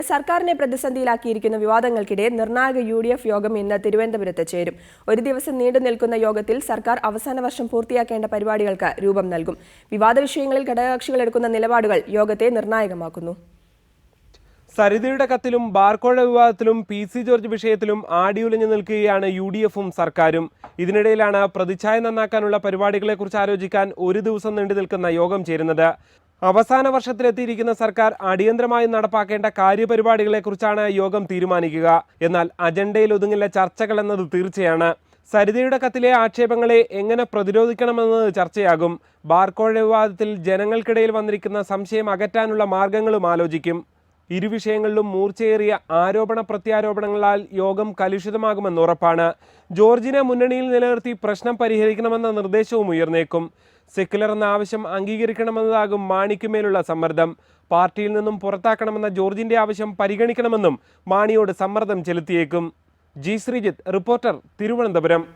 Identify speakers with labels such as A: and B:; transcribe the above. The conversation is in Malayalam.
A: സർക്കാരിനെ പ്രതിസന്ധിയിലാക്കിയിരിക്കുന്ന വിവാദങ്ങൾക്കിടെ നിർണായക UDF യോഗം ഇന്ന് തിരുവനന്തപുരത്ത് ചേരും. ഒരു ദിവസം നീണ്ടു നിൽക്കുന്ന യോഗത്തിൽ സർക്കാർ അവസാന വർഷം പൂർത്തിയാക്കേണ്ട പരിപാടികൾക്ക് രൂപം നൽകും. വിവാദ വിഷയങ്ങളിൽ ഘടകകക്ഷികൾ എടുക്കുന്ന നിലപാടുകൾ യോഗത്തെ നിർണായകമാക്കുന്നു.
B: സരിതയുടെ കത്തിലും ബാർക്കോഴ വിവാദത്തിലും PC ജോർജ് വിഷയത്തിലും ആടിയുലഞ്ഞു നിൽക്കുകയാണ് UDFും സർക്കാരും. ഇതിനിടയിലാണ് പ്രതിച്ഛായ നന്നാക്കാനുള്ള പരിപാടികളെക്കുറിച്ച് ആലോചിക്കാൻ ഒരു ദിവസം നീണ്ടു നിൽക്കുന്ന യോഗം ചേരുന്നത്. അവസാന വർഷത്തിലെത്തിയിരിക്കുന്ന സർക്കാർ അടിയന്തരമായി നടപ്പാക്കേണ്ട കാര്യപരിപാടികളെക്കുറിച്ചാണ് യോഗം തീരുമാനിക്കുക. എന്നാൽ അജണ്ടയിൽ ഒതുങ്ങില്ല ചർച്ചകൾ എന്നത് തീർച്ചയാണ്. സരിതയുടെ കത്തിലെ ആക്ഷേപങ്ങളെ എങ്ങനെ പ്രതിരോധിക്കണമെന്നത് ചർച്ചയാകും. ബാർക്കോഴ വിവാദത്തിൽ ജനങ്ങൾക്കിടയിൽ വന്നിരിക്കുന്ന സംശയം അകറ്റാനുള്ള മാർഗങ്ങളും ആലോചിക്കും. ഇരു വിഷയങ്ങളിലും മൂർച്ചയേറിയ ആരോപണ പ്രത്യാരോപണങ്ങളാൽ യോഗം കലുഷിതമാകുമെന്ന് ഉറപ്പാണ്. ജോർജിനെ മുന്നണിയിൽ നിലനിർത്തി പ്രശ്നം പരിഹരിക്കണമെന്ന നിർദ്ദേശവും ഉയർന്നേക്കും. സെക്യുലർ എന്ന ആവശ്യം അംഗീകരിക്കണമെന്നതാകും മാണിക്കുമേലുള്ള സമ്മർദ്ദം. പാർട്ടിയിൽ നിന്നും പുറത്താക്കണമെന്ന ജോർജിന്റെ ആവശ്യം പരിഗണിക്കണമെന്നും മാണിയോട് സമ്മർദ്ദം ചെലുത്തിയേക്കും. G Sreejith, reporter, Thiruvananthapuram.